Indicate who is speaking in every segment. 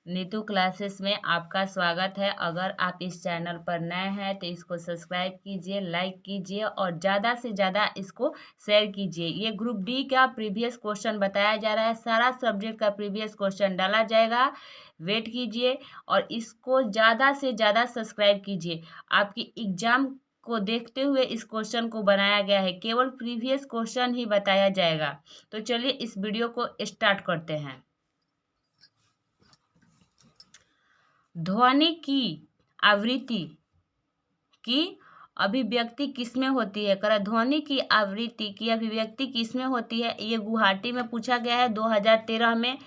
Speaker 1: Neetu classes में आपका स्वागत है। अगर आप इस चैनल पर नए हैं तो इसको सब्सक्राइब कीजिए, लाइक कीजिए और ज़्यादा से ज़्यादा इसको शेयर कीजिए। ये ग्रुप डी का प्रीवियस क्वेश्चन बताया जा रहा है, सारा सब्जेक्ट का प्रीवियस क्वेश्चन डाला जाएगा। वेट कीजिए और इसको ज़्यादा से ज़्यादा सब्सक्राइब कीजिए। आपकी एग्जाम को देखते हुए इस क्वेश्चन को बनाया गया है, केवल प्रीवियस क्वेश्चन ही बताया जाएगा। तो चलिए इस वीडियो को स्टार्ट करते हैं। ध्वनि की आवृत्ति की अभिव्यक्ति किसमें होती है? करा ध्वनि की आवृत्ति की अभिव्यक्ति किसमें होती है? ये गुवाहाटी में पूछा गया है 2013 में।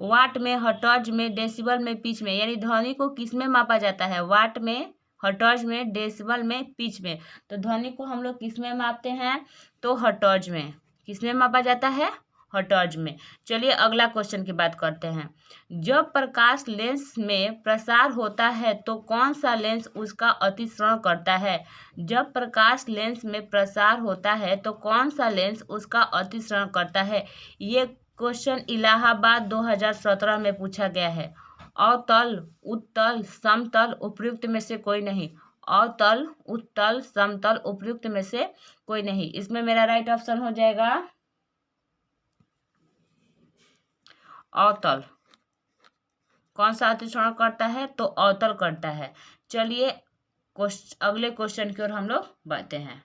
Speaker 1: वाट में, हर्ट्ज में, डेसिबल में, पिच में, यानी ध्वनि को किस में मापा जाता है? वाट में, हर्ट्ज में, डेसिबल में, पिच में। तो ध्वनि को हम लोग किस में मापते हैं? तो हर्ट्ज में। किस में मापा जाता है? हर्ट्ज में। चलिए अगला क्वेश्चन की बात करते हैं। जब प्रकाश लेंस में प्रसार होता है तो कौन सा लेंस उसका अतिश्रवण करता है? जब प्रकाश लेंस में प्रसार होता है तो कौन सा लेंस उसका अतिश्रवण करता है? ये क्वेश्चन इलाहाबाद 2017 में पूछा गया है। अवतल, उत्तल, समतल, उपयुक्त में से कोई नहीं। अवतल, उत्तल, समतल, उपयुक्त में से कोई नहीं। इसमें मेरा राइट ऑप्शन हो जाएगा अवतल। कौन सा अतिश्रवण करता है? तो अवतल करता है। चलिए अगले क्वेश्चन की ओर हम लोग बढ़ते हैं।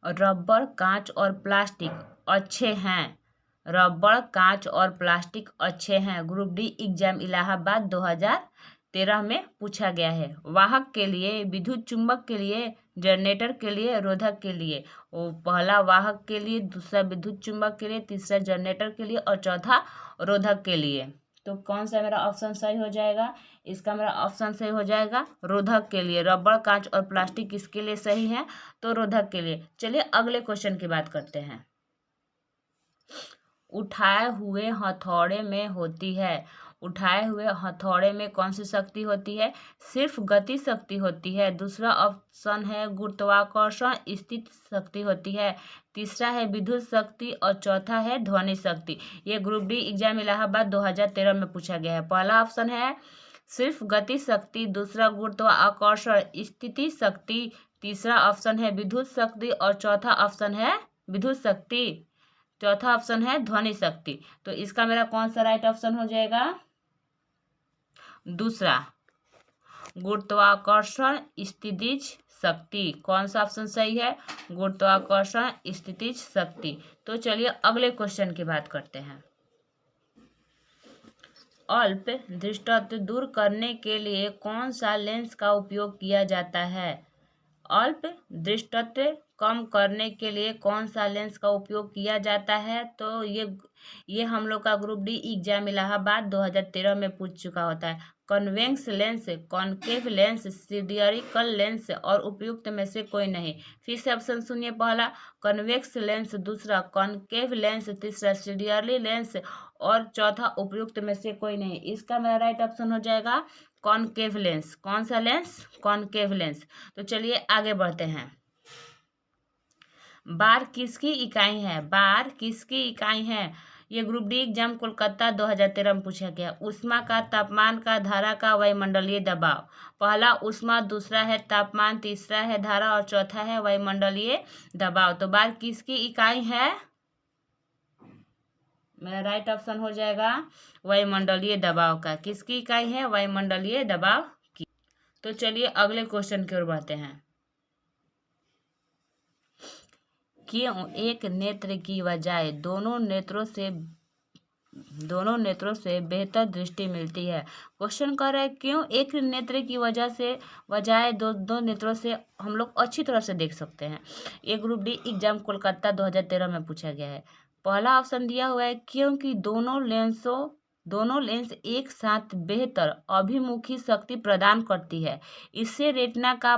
Speaker 1: रबर, कांच और प्लास्टिक अच्छे हैं। रबर, कांच और प्लास्टिक अच्छे हैं। ग्रुप डी एग्जाम इलाहाबाद 2013 में पूछा गया है। वाहक के लिए, विद्युत चुंबक के लिए, जनरेटर के लिए, रोधक के लिए। वो पहला वाहक के लिए, दूसरा विद्युत चुंबक के लिए, तीसरा जनरेटर के लिए और चौथा रोधक के लिए। तो कौन सा मेरा ऑप्शन सही हो जाएगा? इसका मेरा ऑप्शन सही हो जाएगा रोधक के लिए। रबर, कांच और प्लास्टिक किसके लिए सही है? तो रोधक के लिए। चलिए अगले क्वेश्चन की बात करते हैं। उठाए हुए हथौड़े में होती है। उठाए हुए हथौड़े में कौन सी शक्ति होती है? सिर्फ गति शक्ति होती है। दूसरा ऑप्शन है गुरुत्वाकर्षण स्थित शक्ति होती है। तीसरा है विद्युत शक्ति और चौथा है ध्वनि शक्ति। ये ग्रुप डी एग्जाम इलाहाबाद 2013 में पूछा गया है। पहला ऑप्शन है सिर्फ गति शक्ति, दूसरा गुरुत्वाकर्षण स्थिति शक्ति, तीसरा ऑप्शन है विद्युत शक्ति और चौथा ऑप्शन है विद्युत शक्ति, चौथा ऑप्शन है ध्वनि शक्ति। तो इसका मेरा कौन सा राइट ऑप्शन हो जाएगा? दूसरा, गुरुत्वाकर्षण स्थितिज शक्ति। कौन सा ऑप्शन सही है? गुरुत्वाकर्षण स्थितिज शक्ति। तो चलिए अगले क्वेश्चन की बात करते हैं। अल्प दृष्टित्व दूर करने के लिए कौन सा लेंस का उपयोग किया जाता है? अल्प दृष्टित्व कम करने के लिए कौन सा लेंस का उपयोग किया जाता है? तो ये हम लोग का ग्रुप डी एग्जाम इलाहाबाद 2013 में पूछ चुका होता है। Convex lens, concave lens, cylindrical lens और उपयुक्त में से कोई नहीं। फिर से ऑप्शन सुनिए। पहला कन्वेक्स लेंस, दूसरा कॉनकेव लेंस, तीसरा सिलिंड्रिकल लेंस और चौथा उपयुक्त में से कोई नहीं। इसका मेरा राइट ऑप्शन हो जाएगा कॉनकेव लेंस। कौन सा लेंस? Concave lens. तो चलिए आगे बढ़ते हैं। बार किसकी इकाई है? बार किसकी इकाई है? ये ग्रुप डी एग्जाम कोलकाता 2013 में पूछा गया। ऊष्मा का, तापमान का, धारा का, वायुमंडलीय दबाव। पहला ऊष्मा, दूसरा है तापमान, तीसरा है धारा और चौथा है वायुमंडलीय दबाव। तो बार किसकी इकाई है? मेरा राइट ऑप्शन हो जाएगा वायुमंडलीय दबाव का। किसकी इकाई है? वायुमंडलीय दबाव की। तो चलिए अगले क्वेश्चन की ओर बढ़ते हैं। क्यों एक नेत्र की बजाय दोनों नेत्रों से बेहतर दृष्टि मिलती है? क्वेश्चन कर रहा है क्यों एक नेत्र की वजह से बजाय दो नेत्रों से हम लोग अच्छी तरह से देख सकते हैं। ये ग्रुप डी एग्जाम कोलकाता 2013 में पूछा गया है। पहला ऑप्शन दिया हुआ है क्योंकि दोनों लेंस एक साथ बेहतर अभिमुखी शक्ति प्रदान करती है। इससे रेटिना का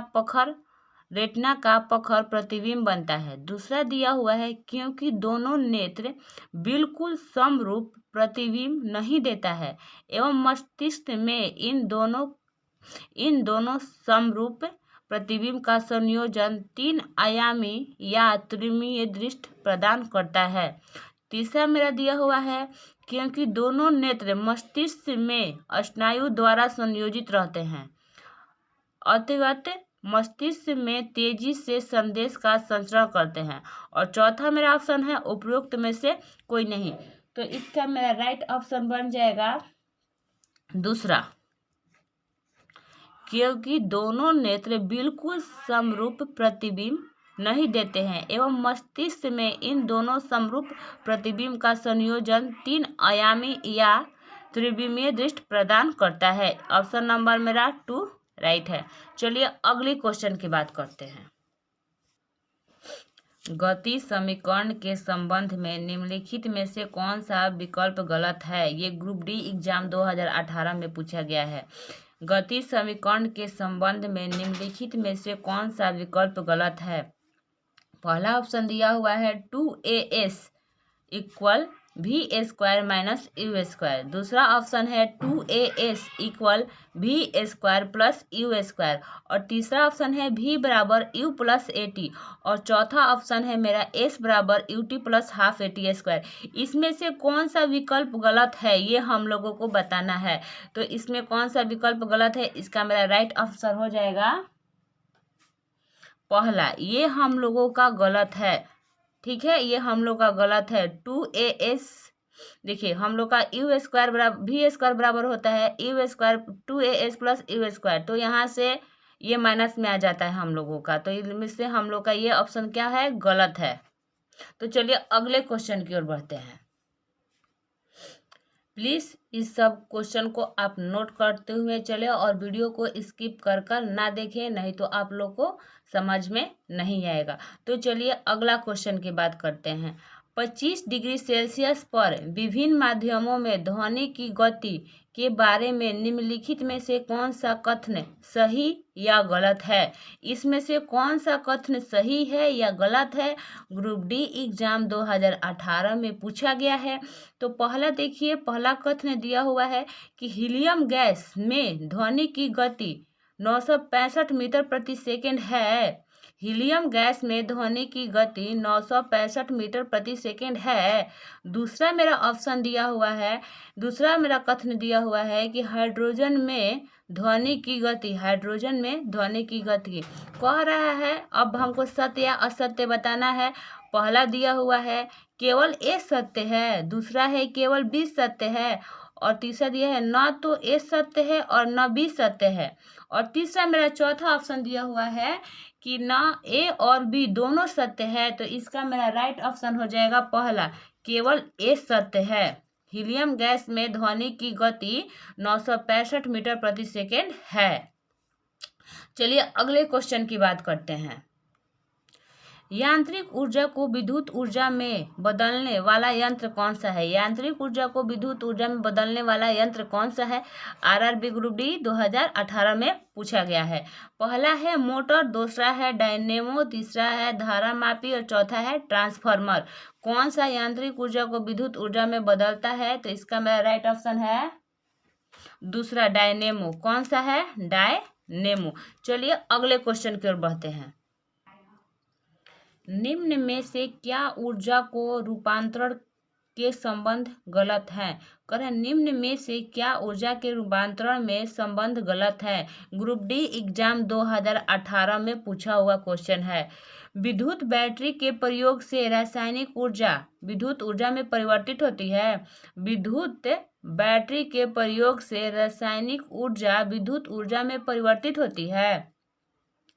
Speaker 1: प्रखर प्रतिबिंब बनता है। दूसरा दिया हुआ है क्योंकि दोनों नेत्र बिल्कुल समरूप प्रतिबिंब नहीं देता है एवं मस्तिष्क में इन दोनों समरूप प्रतिबिंब का संयोजन 3 आयामी या त्रिमीय दृष्टि प्रदान करता है। तीसरा मेरा दिया हुआ है क्योंकि दोनों नेत्र मस्तिष्क में स्नायु द्वारा संयोजित रहते हैं, अतः मस्तिष्क में तेजी से संदेश का संचरण करते हैं। और चौथा मेरा ऑप्शन है उपरोक्त में से कोई नहीं, तो इसका मेरा राइट ऑप्शन बन जाएगा दूसरा, क्योंकि दोनों नेत्र बिल्कुल समरूप प्रतिबिंब नहीं देते हैं एवं मस्तिष्क में इन दोनों समरूप प्रतिबिंब का संयोजन 3 आयामी या त्रिविमीय दृष्टि प्रदान करता है। ऑप्शन नंबर मेरा 2 राइट है। चलिए अगले क्वेश्चन की बात करते हैं। गति समीकरण के संबंध में निम्नलिखित में से कौन सा विकल्प गलत है? ये ग्रुप डी एग्जाम 2018 में पूछा गया है। गति समीकरण के संबंध में निम्नलिखित में से कौन सा विकल्प गलत है? पहला ऑप्शन दिया हुआ है 2as equal v square minus u square. दूसरा ऑप्शन है 2as equal v square plus u square. और तीसरा ऑप्शन है v बराबर u प्लस AT। और चौथा ऑप्शन है मेरा s बराबर ut plus half AT square. इसमें से कौन सा विकल्प गलत है ये हम लोगों को बताना है। तो इसमें कौन सा विकल्प गलत है, इसका मेरा राइट आंसर हो जाएगा पहला, ये हम लोगों का गलत है। ठीक है, ये हम लोग का गलत है। 2as देखिए हम लोग का यू स्क्वायर बराबर वी स्क्वायर बराबर होता है you square 2as plus u square, तो यहाँ से ये माइनस में आ जाता है हम लोगों का, तो इनमें से हम लोग का ये ऑप्शन क्या है, गलत है। तो चलिए अगले क्वेश्चन की ओर बढ़ते हैं। प्लीज़ इस सब क्वेश्चन को आप नोट करते हुए चले और वीडियो को स्किप कर कर ना देखें, नहीं तो आप लोग को समझ में नहीं आएगा। तो चलिए अगला क्वेश्चन की बात करते हैं। 25 डिग्री सेल्सियस पर विभिन्न माध्यमों में ध्वनि की गति के बारे में निम्नलिखित में से कौन सा कथन सही या गलत है? इसमें से कौन सा कथन सही है या गलत है, ग्रुप डी एग्जाम 2018 में पूछा गया है। तो पहला देखिए, पहला कथन दिया हुआ है कि हीलियम गैस में ध्वनि की गति 965 मीटर प्रति सेकेंड है। हीलियम गैस में ध्वनि की गति 965 मीटर प्रति सेकेंड है। दूसरा मेरा ऑप्शन दिया हुआ है, दूसरा मेरा कथन दिया हुआ है कि हाइड्रोजन में ध्वनि की गति, हाइड्रोजन में ध्वनि की गति कह रहा है। अब हमको सत्य या असत्य बताना है। पहला दिया हुआ है केवल ए सत्य है, दूसरा है केवल बी सत्य है, और तीसरा दिया है न तो ए सत्य है और न बी सत्य है। और तीसरा मेरा चौथा ऑप्शन दिया हुआ है कि ना ए और बी दोनों सत्य है। तो इसका मेरा राइट ऑप्शन हो जाएगा पहला, केवल ए सत्य है। हीलियम गैस में ध्वनि की गति 965 मीटर प्रति सेकेंड है। चलिए अगले क्वेश्चन की बात करते हैं। यांत्रिक ऊर्जा को विद्युत ऊर्जा में बदलने वाला यंत्र कौन सा है? यांत्रिक ऊर्जा को विद्युत ऊर्जा में बदलने वाला यंत्र कौन सा है? आरआरबी ग्रुप डी 2018 में पूछा गया है। पहला है मोटर, दूसरा है डायनेमो, तीसरा है धारामापी और चौथा है ट्रांसफार्मर। कौन सा यांत्रिक ऊर्जा को विद्युत ऊर्जा में बदलता है? तो इसका मेरा राइट ऑप्शन है दूसरा, डायनेमो। कौन सा है? डायनेमो। चलिए अगले क्वेश्चन की ओर बढ़ते हैं। निम्न में से क्या ऊर्जा को रूपांतरण के संबंध गलत है? करें निम्न में से क्या ऊर्जा के रूपांतरण में संबंध गलत है? ग्रुप डी एग्जाम 2018 में पूछा हुआ क्वेश्चन है। विद्युत बैटरी के प्रयोग से रासायनिक ऊर्जा विद्युत ऊर्जा में परिवर्तित होती है। विद्युत बैटरी के प्रयोग से रासायनिक ऊर्जा विद्युत ऊर्जा में परिवर्तित होती है।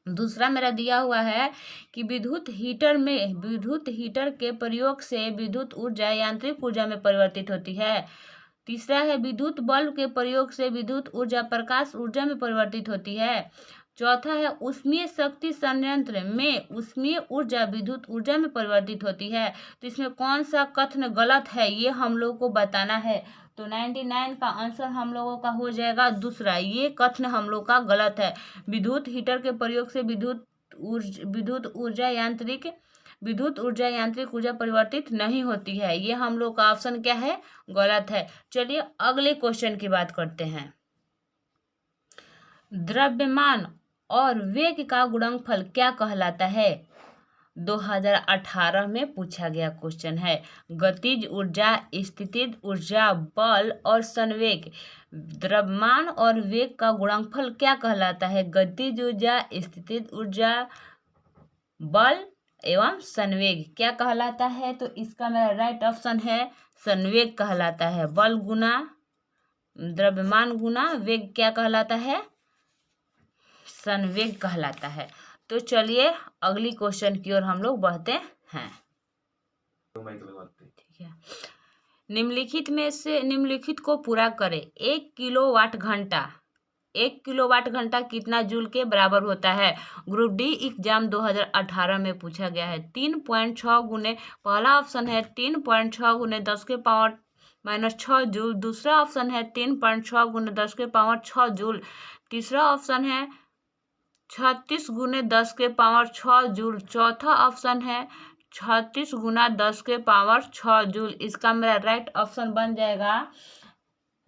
Speaker 1: दूसरा मेरा दिया हुआ है कि विद्युत हीटर के प्रयोग से विद्युत ऊर्जा यांत्रिक ऊर्जा में परिवर्तित होती है। तीसरा है विद्युत बल्ब के प्रयोग से विद्युत ऊर्जा प्रकाश ऊर्जा में परिवर्तित होती है। चौथा है ऊष्मीय शक्ति संयंत्र में ऊष्मीय ऊर्जा विद्युत ऊर्जा में परिवर्तित होती है। तो इसमें कौन सा कथन गलत है ये हम लोग को बताना है। तो 99 का आंसर हम लोगों का हो जाएगा दूसरा, ये कथन हम लोग का गलत है। विद्युत हीटर के प्रयोग से विद्युत ऊर्जा यांत्रिक ऊर्जा परिवर्तित नहीं होती है। ये हम लोग का ऑप्शन क्या है, गलत है। चलिए अगले क्वेश्चन की बात करते हैं। द्रव्यमान और वेग का गुणनफल क्या कहलाता है? 2018 में पूछा गया क्वेश्चन है। गतिज ऊर्जा, स्थितिज ऊर्जा, बल और संवेग, द्रव्यमान और वेग का गुणनफल क्या कहलाता है? गतिज ऊर्जा, स्थितिज ऊर्जा, बल एवं संवेग क्या कहलाता है? तो इसका मेरा राइट ऑप्शन है संवेग कहलाता है। बल गुना द्रव्यमान गुना वेग क्या कहलाता है? संवेग कहलाता है। तो चलिए अगली क्वेश्चन की ओर हम लोग बढ़ते हैं। ठीक है, निम्नलिखित को पूरा करें। 1 किलोवाट घंटा कितना जूल के बराबर होता है? ग्रुप डी एग्जाम 2018 में पूछा गया है। 3.6 गुने, पहला ऑप्शन है 3.6 गुने 10 के पावर -6 जूल, दूसरा ऑप्शन है 3.6 गुने 10 के पावर 6 जूल, तीसरा ऑप्शन है 36 गुने 10 के पावर 6 जूल, चौथा ऑप्शन है 36 गुना 10 के पावर 6 जूल। इसका मेरा राइट ऑप्शन बन जाएगा,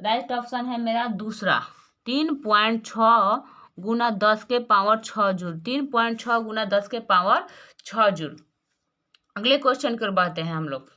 Speaker 1: राइट ऑप्शन है मेरा दूसरा, 3.6 गुना 10 के पावर 6 जूल, 3.6 गुना 10 के पावर 6 जूल। अगले क्वेश्चन की ओर बढ़ते हैं हम लोग।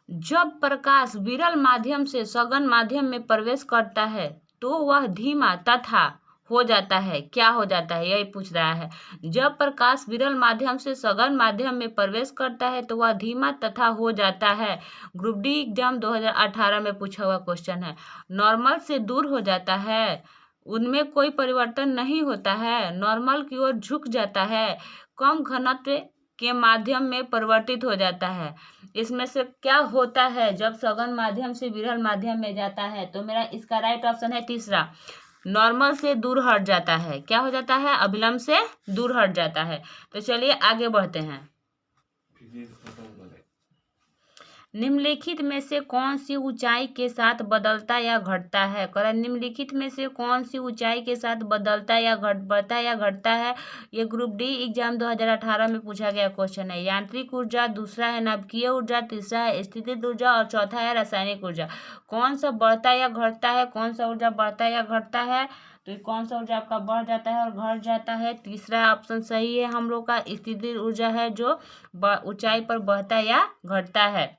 Speaker 1: जब प्रकाश विरल माध्यम से सघन माध्यम में प्रवेश करता है तो वह धीमा तथा हो जाता है, क्या हो जाता है? यही पूछ रहा है। जब प्रकाश विरल माध्यम से सघन माध्यम में प्रवेश करता है तो वह धीमा तथा हो जाता है। ग्रुप डी एग्जाम 2018 में पूछा हुआ क्वेश्चन है। नॉर्मल से दूर हो जाता है, उनमें कोई परिवर्तन नहीं होता है, नॉर्मल की ओर झुक जाता है, कम घनत्व के माध्यम में परिवर्तित हो जाता है। इसमें से क्या होता है जब सघन माध्यम से विरल माध्यम में जाता है? तो मेरा इसका राइट ऑप्शन है तीसरा, नॉर्मल से दूर हट जाता है। क्या हो जाता है? अभिलंब से दूर हट जाता है। तो चलिए आगे बढ़ते हैं। निम्नलिखित में से कौन सी ऊंचाई के साथ बदलता या घटता है? निम्नलिखित में से कौन सी ऊंचाई के साथ बदलता या घटता है? ये ग्रुप डी एग्जाम 2018 में पूछा गया क्वेश्चन है। यांत्रिक ऊर्जा, दूसरा है नाभिकीय ऊर्जा, तीसरा है स्थितिज ऊर्जा और चौथा है रासायनिक ऊर्जा। कौन सा बढ़ता या घटता है? कौन सा ऊर्जा बढ़ता या घटता है? तो कौन सा ऊर्जा आपका बढ़ जाता है और घट जाता है? तीसरा ऑप्शन सही है हम लोग का, स्थितिज ऊर्जा है जो ऊंचाई पर बढ़ता या घटता है।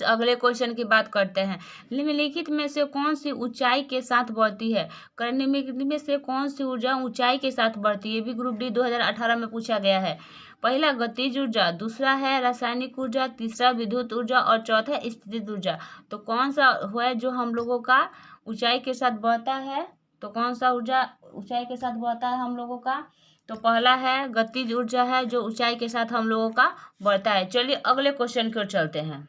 Speaker 1: अगले क्वेश्चन की बात करते हैं। निम्नलिखित में से कौन सी ऊंचाई के साथ बढ़ती है? निम्नलिखित में से कौन सी ऊर्जा ऊंचाई के साथ बढ़ती है? ये भी ग्रुप डी 2018 में पूछा गया है। पहला गतिज ऊर्जा, दूसरा है रासायनिक ऊर्जा, तीसरा विद्युत ऊर्जा और चौथा स्थितिज ऊर्जा। तो कौन सा है जो हम लोगों का ऊंचाई के साथ बढ़ता है? तो कौन सा ऊर्जा ऊंचाई के साथ बढ़ता है हम लोगों का? तो पहला है गतिज ऊर्जा है जो ऊंचाई के साथ हम लोगों का बढ़ता है। चलिए अगले क्वेश्चन की ओर चलते हैं।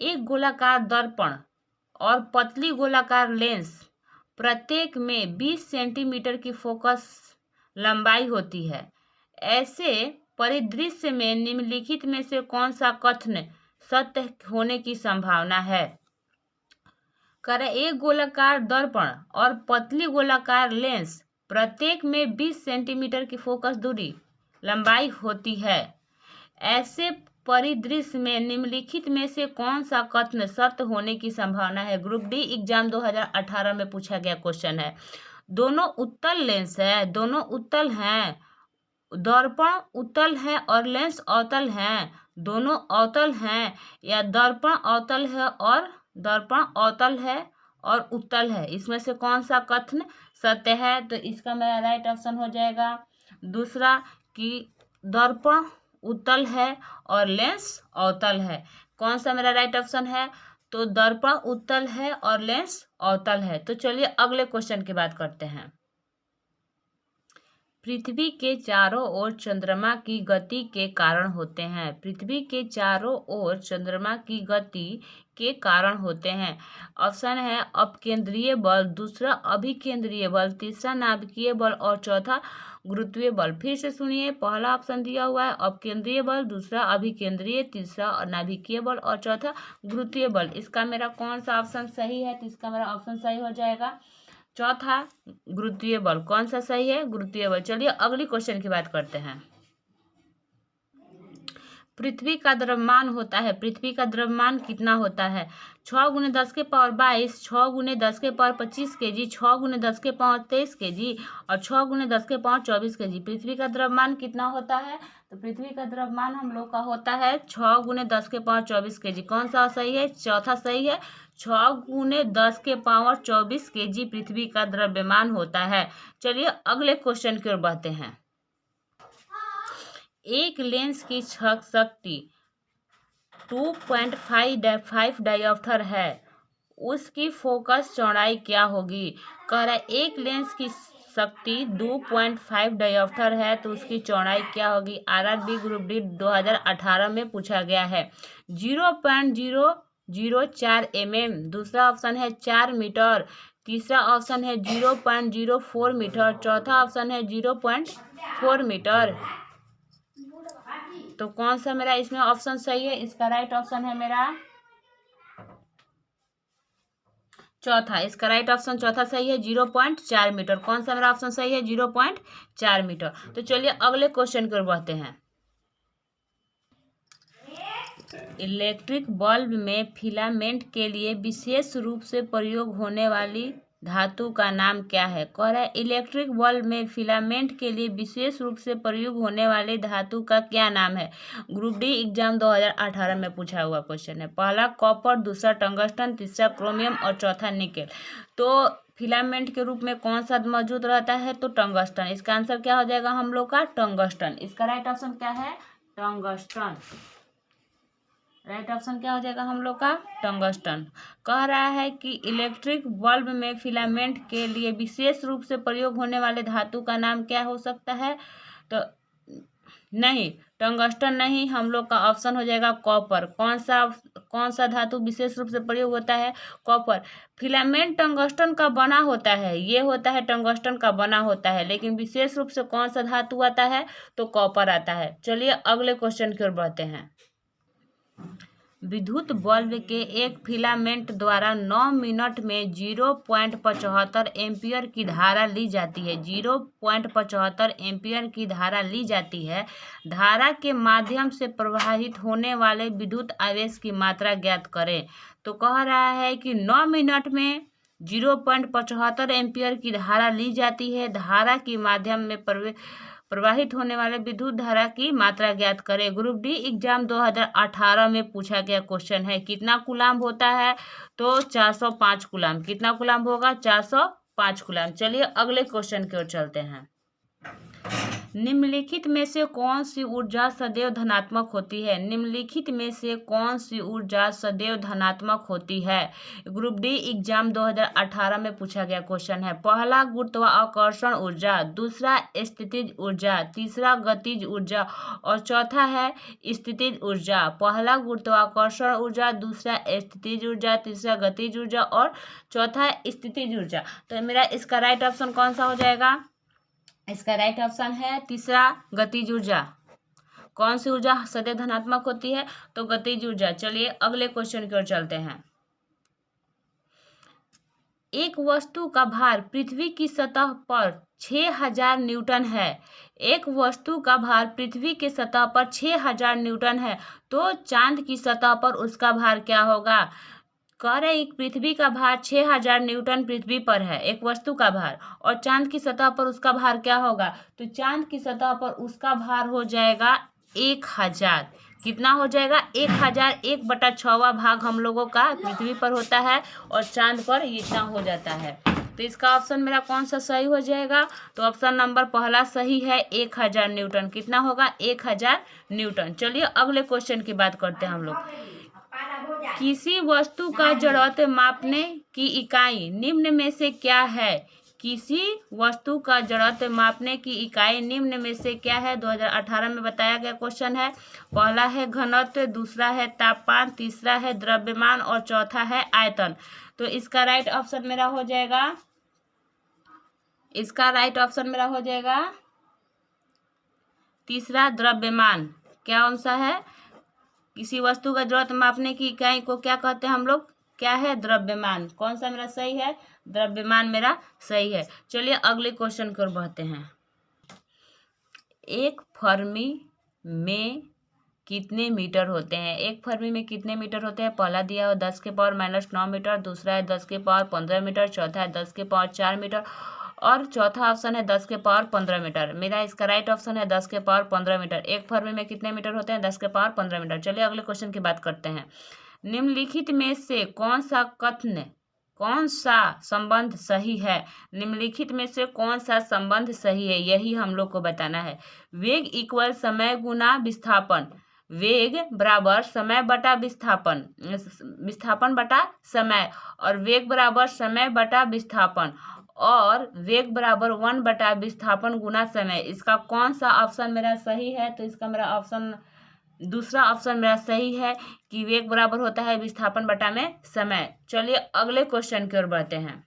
Speaker 1: एक गोलाकार दर्पण और पतली गोलाकार लेंस, प्रत्येक में 20 सेंटीमीटर की फोकस लंबाई होती है। ऐसे परिदृश्य में निम्नलिखित में से कौन सा कथन सत्य होने की संभावना है? एक गोलाकार दर्पण और पतली गोलाकार लेंस, प्रत्येक में 20 सेंटीमीटर की फोकस दूरी लंबाई होती है। ऐसे परिदृश्य में निम्नलिखित में से कौन सा कथन सत्य होने की संभावना है? ग्रुप डी एग्जाम 2018 में पूछा गया क्वेश्चन है। दोनों उत्तल लेंस है, दोनों उत्तल हैं, दर्पण उत्तल है और लेंस अवतल हैं, दोनों अवतल हैं, या दर्पण अवतल है और दर्पण अवतल है और उत्तल है। इसमें से कौन सा कथन सत्य है? तो इसका मेरा राइट ऑप्शन हो जाएगा दूसरा, कि दर्पण उत्तल है और लेंस अवतल है। कौन सा मेरा राइट ऑप्शन है? तो दर्पण उत्तल है और लेंस अवतल है। तो चलिए अगले क्वेश्चन की बात करते हैं। पृथ्वी के चारों ओर चंद्रमा की गति के कारण होते हैं। पृथ्वी के चारों ओर चंद्रमा की गति के कारण होते हैं। ऑप्शन है अपकेंद्रीय बल, दूसरा अभिकेंद्रीय बल, तीसरा नाभिकीय बल और चौथा गुरुत्वीय बल। फिर से सुनिए, पहला ऑप्शन दिया हुआ है अपकेंद्रीय बल, दूसरा अभिकेंद्रीय, तीसरा नाभिकीय बल और चौथा गुरुत्वीय बल। इसका मेरा कौन सा ऑप्शन सही है? तो इसका मेरा ऑप्शन सही हो जाएगा चौथा गुरुत्वीय बल। कौन सा सही है? गुरुत्वीय बल। चलिए अगली क्वेश्चन की बात करते हैं। पृथ्वी का द्रव्यमान होता है, पृथ्वी का द्रव्यमान कितना होता है? 6 × 10 के पावर 22, 6 × 10 के पावर 25 kg, 6 × 10 के पावर 23 kg और 6 × 10 के पावर 24 kg। पृथ्वी का द्रव्यमान कितना होता है? तो पृथ्वी का द्रव्यमान हम लोग का होता है 6 × 10 के पावर 24 kg। कौन सा सही है? चौथा सही है। 6 × 10 के पावर 24 kg पृथ्वी का द्रव्यमान होता है। चलिए अगले क्वेश्चन की ओर बढ़ते हैं। एक लेंस की शक्ति 2.5 डायोप्टर है, उसकी फोकस चौड़ाई क्या होगी? कह रहा है एक लेंस की शक्ति 2.5 डायोप्टर है तो उसकी चौड़ाई क्या होगी? आरआरबी ग्रुप डी 2018 में पूछा गया है। 0.004 mm, दूसरा ऑप्शन है 4 मीटर, तीसरा ऑप्शन है 0.04 मीटर, चौथा ऑप्शन है 0.4 मीटर। तो कौन सा मेरा इसमें ऑप्शन सही है? इसका राइट ऑप्शन है मेरा चौथा। इसका राइट ऑप्शन चौथा सही है, 0.4 मीटर। कौन सा मेरा ऑप्शन सही है? 0.4 मीटर। तो चलिए अगले क्वेश्चन की ओर बढ़ते हैं। इलेक्ट्रिक बल्ब में फिलामेंट के लिए विशेष रूप से प्रयोग होने वाली धातु का नाम क्या है? कह रहा है इलेक्ट्रिक बल्ब में फिलामेंट के लिए विशेष रूप से प्रयोग होने वाले धातु का क्या नाम है? ग्रुप डी एग्जाम 2018 में पूछा हुआ क्वेश्चन है। पहला कॉपर, दूसरा टंगस्टन, तीसरा क्रोमियम और चौथा निकेल। तो फिलामेंट के रूप में कौन सा मौजूद रहता है? तो टंगस्टन। इसका आंसर क्या हो जाएगा हम लोग का? टंगस्टन। इसका राइट ऑप्शन क्या है? टंगस्टन। राइट ऑप्शन क्या हो जाएगा हम लोग का? टंगस्टन। कह रहा है कि इलेक्ट्रिक बल्ब में फिलामेंट के लिए विशेष रूप से प्रयोग होने वाले धातु का नाम क्या हो सकता है? तो नहीं, टंगस्टन नहीं, हम लोग का ऑप्शन हो जाएगा कॉपर। कौन सा धातु विशेष रूप से प्रयोग होता है? कॉपर। फिलामेंट टंगस्टन का बना होता है, ये होता है टंगस्टन का बना होता है, लेकिन विशेष रूप से कौन सा धातु आता है? तो कॉपर आता है। चलिए अगले क्वेश्चन की ओर बढ़ते हैं। विद्युत बल्ब के एक फिलामेंट द्वारा 9 मिनट में 0.75 एम्पियर की धारा ली जाती है। 0.75 एम्पियर की धारा ली जाती है। धारा के माध्यम से प्रवाहित होने वाले विद्युत आवेश की मात्रा ज्ञात करें। तो कह रहा है कि 9 मिनट में 0.75 एम्पियर की धारा ली जाती है। धारा के माध्यम में प्रवाहित होने वाले विद्युत धारा की मात्रा ज्ञात करें। ग्रुप डी एग्जाम 2018 में पूछा गया क्वेश्चन है। कितना कूलाम्ब होता है? तो 405 कूलाम्ब। कितना कूलाम्ब होगा? 405 कूलाम्ब। चलिए अगले क्वेश्चन की ओर चलते हैं। निम्नलिखित में से कौन सी ऊर्जा सदैव धनात्मक होती है? निम्नलिखित में से कौन सी ऊर्जा सदैव धनात्मक होती है? ग्रुप डी एग्जाम 2018 में पूछा गया क्वेश्चन है। पहला गुरुत्वाकर्षण ऊर्जा, दूसरा स्थितिज ऊर्जा, तीसरा गतिज ऊर्जा और चौथा है स्थितिज ऊर्जा। पहला गुरुत्वाकर्षण ऊर्जा, दूसरा स्थितिज ऊर्जा, तीसरा गतिज ऊर्जा और चौथा स्थितिज ऊर्जा। तो मेरा इसका राइट ऑप्शन कौन सा हो जाएगा? इसका राइट ऑप्शन है तीसरा, गतिज ऊर्जा। कौन सी ऊर्जा सदैव धनात्मक होती है? तो गतिज ऊर्जा। चलिए अगले क्वेश्चन की ओर चलते हैं। एक वस्तु का भार पृथ्वी की सतह पर 6000 न्यूटन है। एक वस्तु का भार पृथ्वी की सतह पर 6000 न्यूटन है, तो चांद की सतह पर उसका भार क्या होगा? कह रहे एक पृथ्वी का भार 6000 न्यूटन पृथ्वी पर है, एक वस्तु का भार, और चांद की सतह पर उसका भार क्या होगा? तो चांद की सतह पर उसका भार हो जाएगा 1000। कितना हो जाएगा? 1000। 1/6वां भाग हम लोगों का पृथ्वी पर होता है और चांद पर इतना हो जाता है। तो इसका ऑप्शन मेरा कौन सा सही हो जाएगा? तो ऑप्शन नंबर पहला सही है, 1000 न्यूटन। कितना होगा? 1000 न्यूटन। चलिए अगले क्वेश्चन की बात करते हैं हम लोग। किसी वस्तु का जड़त्व मापने की इकाई निम्न में से क्या है? किसी वस्तु का जड़त्व मापने की इकाई निम्न में से क्या है? 2018 में बताया गया क्वेश्चन है। पहला है घनत्व, दूसरा है तापमान, तीसरा है द्रव्यमान और चौथा है आयतन। तो इसका राइट ऑप्शन मेरा हो जाएगा, इसका राइट ऑप्शन मेरा हो जाएगा तीसरा, द्रव्यमान। क्या सा है? किसी वस्तु का जड़त्व मापने की इकाई को क्या कहते हैं हम लोग? क्या है? द्रव्यमान। कौन सा मेरा सही है? द्रव्यमान मेरा सही है। चलिए अगले क्वेश्चन की ओर बढ़ते हैं। एक फर्मी में कितने मीटर होते हैं। 1 फरमी में कितने मीटर होते हैं? पहला दिया हो 10 के पावर -9 मीटर, दूसरा है 10 के पावर 15 मीटर, चौथा है 10 के पावर 4 मीटर और चौथा ऑप्शन है 10 के पावर 15 मीटर। मेरा इसका राइट ऑप्शन है 10 के पावर 15 मीटर। 1 फरमी में कितने मीटर होते हैं? 10 के पावर 15 मीटर। चलिए अगले क्वेश्चन की बात करते हैं। निम्नलिखित में से कौन सा संबंध सही है? निम्नलिखित में से कौन सा संबंध सही है, यही हम लोग को बताना है। वेग इक्वल समय गुना विस्थापन। वेग बराबर समय बटा विस्थापन, विस्थापन बटा समय, और वेग बराबर समय बटा विस्थापन, और वेग बराबर 1 बटा विस्थापन गुना समय। इसका कौन सा ऑप्शन मेरा सही है? तो इसका मेरा ऑप्शन दूसरा ऑप्शन मेरा सही है कि वेग बराबर होता है विस्थापन बटा में समय। चलिए अगले क्वेश्चन की ओर बढ़ते हैं।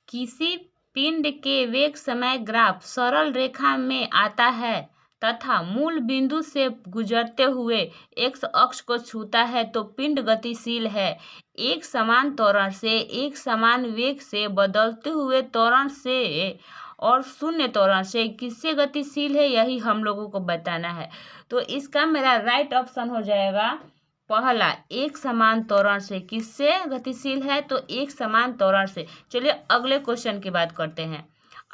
Speaker 1: किसी पिंड के वेग समय ग्राफ सरल रेखा में आता है तथा मूल बिंदु से गुजरते हुए एक्स अक्ष को छूता है तो पिंड गतिशील है। एक समान त्वरण से एक समान वेग से बदलते हुए त्वरण से और शून्य त्वरण से किससे गतिशील है, यही हम लोगों को बताना है। तो इसका मेरा राइट ऑप्शन हो जाएगा पहला, एक समान त्वरण से। किससे गतिशील है? तो एक समान त्वरण से। चलिए अगले क्वेश्चन की बात करते हैं।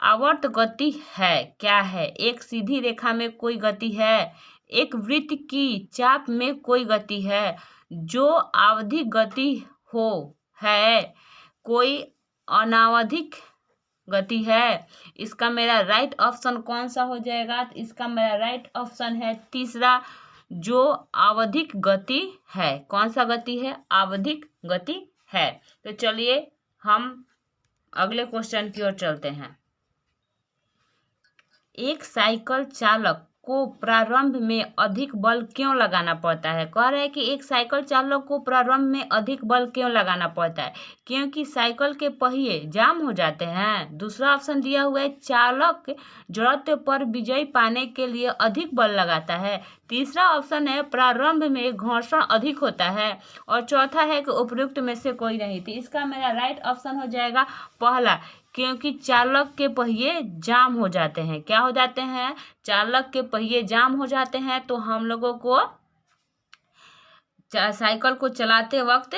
Speaker 1: आवर्त गति है क्या है? एक सीधी रेखा में कोई गति है, एक वृत्त की चाप में कोई गति है, जो आवधिक गति हो है, कोई अनावधिक गति है। इसका मेरा राइट ऑप्शन कौन सा हो जाएगा? तो इसका मेरा राइट ऑप्शन है तीसरा, जो आवधिक गति है। कौन सा गति है? आवधिक गति है। तो चलिए हम अगले क्वेश्चन की ओर चलते हैं। एक साइकिल चालक को प्रारंभ में अधिक बल क्यों लगाना पड़ता है? कह रहे हैं कि एक साइकिल चालक को प्रारंभ में अधिक बल क्यों लगाना पड़ता है? क्योंकि साइकिल के पहिए जाम हो जाते हैं। दूसरा ऑप्शन दिया हुआ है चालक जड़त्व पर विजय पाने के लिए अधिक बल लगाता है। तीसरा ऑप्शन है प्रारंभ में घर्षण अधिक होता है, और चौथा है कि उपयुक्त में से कोई नहीं। तो इसका मेरा राइट ऑप्शन हो जाएगा पहला, क्योंकि चालक के पहिए जाम हो जाते हैं। क्या हो जाते हैं? चालक के पहिए जाम हो जाते हैं। तो हम लोगों को साइकिल को चलाते वक्त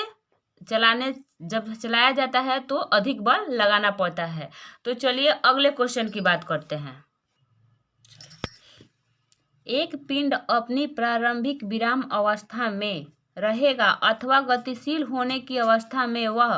Speaker 1: जब चलाया जाता है तो अधिक बल लगाना पड़ता है। तो चलिए अगले क्वेश्चन की बात करते हैं। एक पिंड अपनी प्रारंभिक विराम अवस्था में रहेगा अथवा गतिशील होने की अवस्था में वह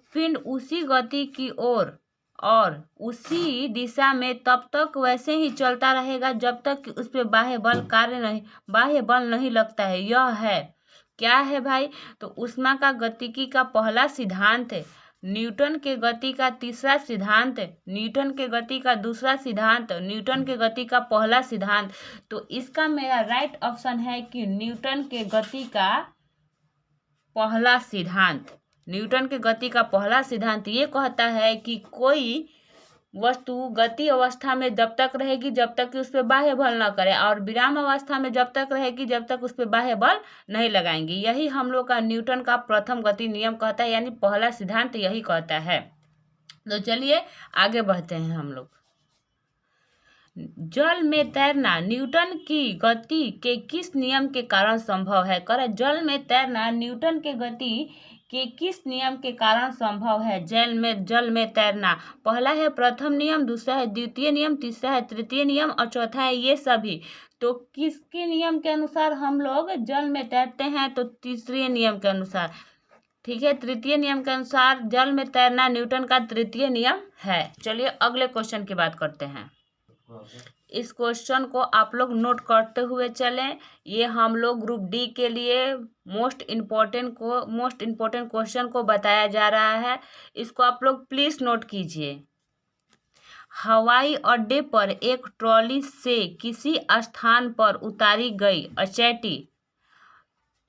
Speaker 1: पिंड उसी गति की ओर और उसी दिशा में तब तक वैसे ही चलता रहेगा जब तक कि उस पर बाह्य बल नहीं लगता है। यह है क्या है भाई? तो ऊष्मा का गतिकी का पहला सिद्धांत है, न्यूटन के गति का तीसरा सिद्धांत, न्यूटन के गति का दूसरा सिद्धांत, न्यूटन के गति का पहला सिद्धांत। तो इसका मेरा राइट ऑप्शन है कि न्यूटन के गति का पहला सिद्धांत। न्यूटन के गति का पहला सिद्धांत ये कहता है कि कोई वस्तु गति अवस्था में जब तक रहेगी जब तक कि उस पर बाह्य बल न करे, और विराम अवस्था में जब तक रहेगी जब तक उस पर बाह्य बल नहीं लगाएंगे। यही हम लोग का न्यूटन का प्रथम गति नियम कहता है, यानी पहला सिद्धांत यही कहता है। तो चलिए आगे बढ़ते हैं हम लोग। जल में तैरना न्यूटन की गति के किस नियम के कारण संभव है? जल में तैरना न्यूटन के गति के किस नियम के कारण संभव है? जल में तैरना पहला है प्रथम नियम, दूसरा है द्वितीय नियम, तीसरा है तृतीय नियम और चौथा है ये सभी। तो किसके नियम के अनुसार हम लोग जल में तैरते हैं? तो तीसरे नियम के अनुसार। ठीक है, तृतीय नियम के अनुसार जल में तैरना न्यूटन का तृतीय नियम है। चलिए अगले क्वेश्चन की बात करते हैं। इस क्वेश्चन को आप लोग नोट करते हुए चलें। ये हम लोग ग्रुप डी के लिए मोस्ट इम्पोर्टेंट क्वेश्चन को बताया जा रहा है। इसको आप लोग प्लीज नोट कीजिए। हवाई अड्डे पर एक ट्रॉली से किसी स्थान पर उतारी गई अचेटी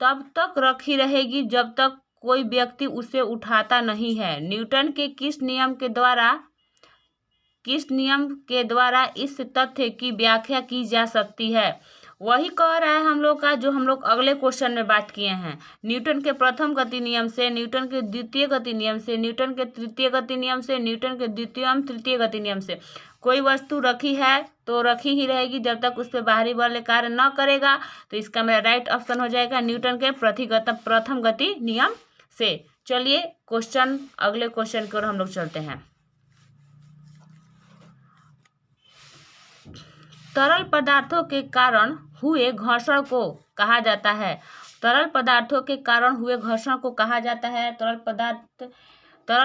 Speaker 1: तब तक रखी रहेगी जब तक कोई व्यक्ति उसे उठाता नहीं है। न्यूटन के किस नियम के द्वारा इस तथ्य की व्याख्या की जा सकती है? वही कह रहा है हम लोग का जो हम लोग अगले क्वेश्चन में बात किए हैं। न्यूटन के प्रथम गति नियम से, न्यूटन के द्वितीय गति नियम से, न्यूटन के तृतीय गति नियम से, न्यूटन के द्वितीय एवं तृतीय गति नियम से कोई वस्तु रखी है तो रखी ही रहेगी जब तक उस पर बाहरी बल कार्य न करेगा। तो इसका मेरा राइट ऑप्शन हो जाएगा न्यूटन के प्रथम गति नियम से। चलिए क्वेश्चन, अगले क्वेश्चन की ओर हम लोग चलते हैं। तरल पदार्थों के कारण हुए घर्षण को कहा जाता है। तरल पदार्थों के कारण हुए घर्षण को कहा जाता है। तरल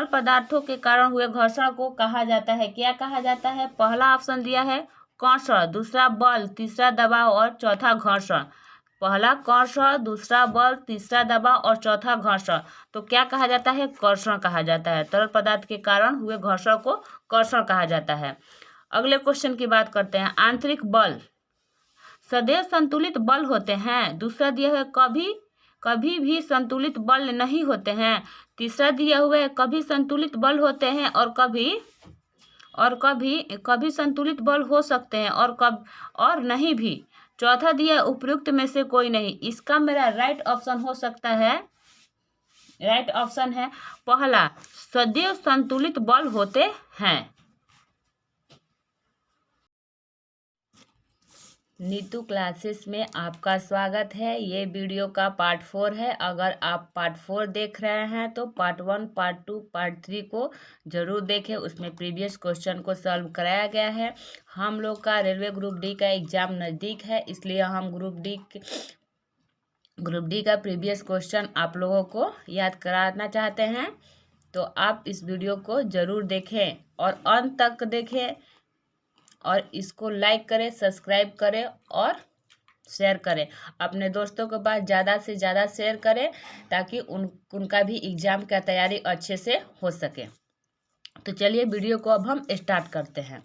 Speaker 1: पदार्थों के कारण हुए घर्षण को कहा जाता है। क्या कहा जाता है? पहला ऑप्शन दिया है कर्षण, दूसरा बल, तीसरा दबाव और चौथा घर्षण। पहला कर्षण, दूसरा बल, तीसरा दबाव और चौथा घर्षण। तो क्या कहा जाता है? कर्षण कहा जाता है। तरल पदार्थ के कारण हुए घर्षण को कर्षण कहा जाता है। अगले क्वेश्चन की बात करते हैं। आंतरिक बल सदैव संतुलित बल होते हैं। दूसरा दिया हुआ है कभी भी संतुलित बल नहीं होते हैं। तीसरा दिया हुआ है कभी संतुलित बल होते हैं और कभी संतुलित बल हो सकते हैं और नहीं भी। चौथा दिया है उपयुक्त में से कोई नहीं। इसका मेरा राइट ऑप्शन हो सकता है, राइट ऑप्शन है पहला, सदैव संतुलित बल होते हैं। नीतू क्लासेस में आपका स्वागत है। ये वीडियो का पार्ट 4 है। अगर आप पार्ट 4 देख रहे हैं तो पार्ट 1, पार्ट 2, पार्ट 3 को ज़रूर देखें। उसमें प्रीवियस क्वेश्चन को सॉल्व कराया गया है। हम लोग का रेलवे ग्रुप डी का एग्ज़ाम नज़दीक है, इसलिए हम ग्रुप डी का प्रीवियस क्वेश्चन आप लोगों को याद कराना चाहते हैं। तो आप इस वीडियो को ज़रूर देखें और अंत तक देखें और इसको लाइक करें, सब्सक्राइब करें और शेयर करें। अपने दोस्तों के पास ज़्यादा से ज़्यादा शेयर करें ताकि उनका भी एग्ज़ाम का तैयारी अच्छे से हो सके। तो चलिए वीडियो को अब हम स्टार्ट करते हैं।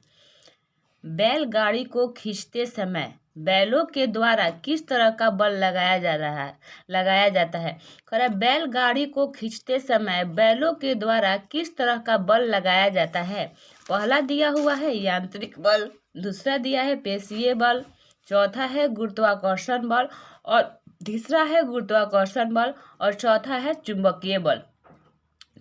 Speaker 1: बैलगाड़ी को खींचते समय बैलों के द्वारा किस तरह का बल लगाया जाता है। कह रहा है बैलगाड़ी को खींचते समय बैलों के द्वारा किस तरह का बल लगाया जाता है। पहला दिया हुआ है यांत्रिक बल, दूसरा दिया है पेशीय बल, चौथा है गुरुत्वाकर्षण बल और तीसरा है गुरुत्वाकर्षण बल और चौथा है चुंबकीय बल।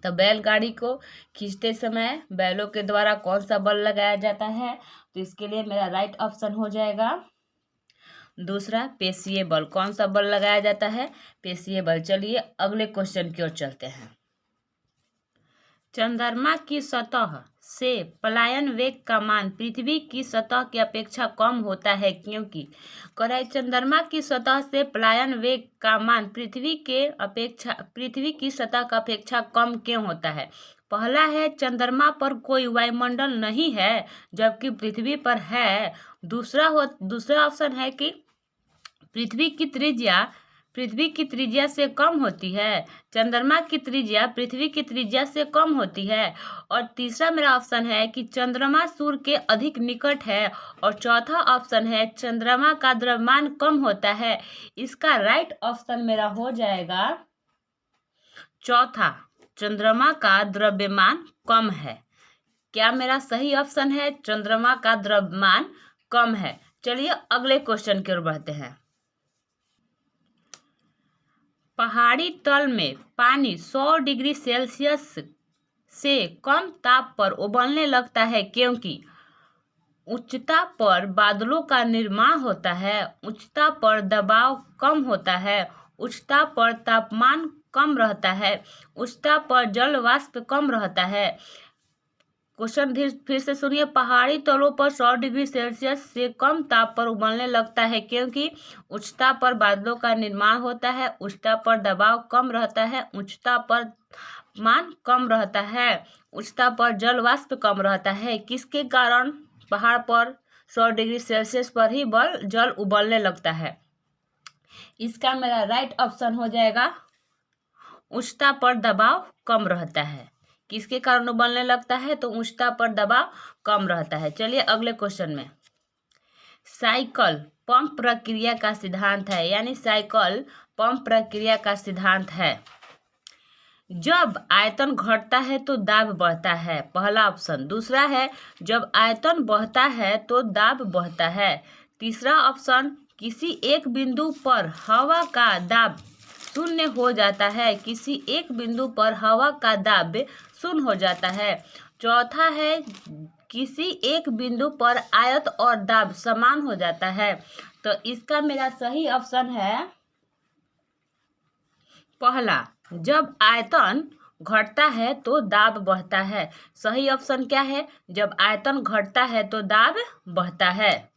Speaker 1: तो बैलगाड़ी को खींचते समय बैलों के द्वारा कौन सा बल लगाया जाता है? तो इसके लिए मेरा राइट ऑप्शन हो जाएगा दूसरा, पेशीय बल। कौन सा बल लगाया जाता है? पेशीय बल। चलिए अगले क्वेश्चन की ओर चलते हैं। चंद्रमा की सतह से पलायन वेग का मान पृथ्वी की सतह की अपेक्षा कम होता है क्योंकि। चंद्रमा की सतह से पलायन वेग का मान पृथ्वी की सतह का अपेक्षा कम क्यों होता है? पहला है चंद्रमा पर कोई वायुमंडल नहीं है जबकि पृथ्वी पर है। दूसरा ऑप्शन है कि पृथ्वी की त्रिज्या से कम होती है। चंद्रमा की त्रिज्या पृथ्वी की त्रिज्या से कम होती है। और तीसरा मेरा ऑप्शन है कि चंद्रमा सूर्य के अधिक निकट है। और चौथा ऑप्शन है चंद्रमा का द्रव्यमान कम होता है। इसका राइट ऑप्शन मेरा हो जाएगा चौथा, चंद्रमा का द्रव्यमान कम है। क्या मेरा सही ऑप्शन है? चंद्रमा का द्रव्यमान कम है। चलिए अगले क्वेश्चन की ओर बढ़ते हैं। पहाड़ी तल में पानी 100 डिग्री सेल्सियस से कम ताप पर उबलने लगता है क्योंकि उच्चता पर बादलों का निर्माण होता है, उच्चता पर दबाव कम होता है, उच्चता पर तापमान कम रहता है, उच्चता पर जल वाष्प कम रहता है। क्वेश्चन फिर से सुनिए। पहाड़ी तलों पर 100 डिग्री सेल्सियस से कम ताप पर उबलने लगता है क्योंकि उच्चता पर बादलों का निर्माण होता है, उच्चता पर दबाव कम रहता है, उच्चता पर तापमान कम रहता है, उच्चता पर जल वाष्प कम रहता है। किसके कारण पहाड़ पर 100 डिग्री सेल्सियस पर ही जल उबलने लगता है? इसका मेरा राइट ऑप्शन हो जाएगा उच्चता पर दबाव कम रहता है। किसके कारण उबलने लगता है? तो उच्चता पर दबाव कम रहता है। चलिए अगले क्वेश्चन में। साइकिल पंप प्रक्रिया का सिद्धांत है, यानी साइकिल पंप प्रक्रिया का सिद्धांत है। जब आयतन घटता है तो दाब बढ़ता है, पहला ऑप्शन। दूसरा है जब आयतन बढ़ता है तो दाब बढ़ता है। तीसरा ऑप्शन किसी एक बिंदु पर हवा का दाब शून्य हो जाता है। किसी एक बिंदु पर हवा का दाब शून्य हो जाता है। चौथा है किसी एक बिंदु पर आयत और दाब समान हो जाता है। तो इसका मेरा सही ऑप्शन है पहला, जब आयतन घटता है तो दाब बढ़ता है। सही ऑप्शन क्या है? जब आयतन घटता है तो दाब बढ़ता है।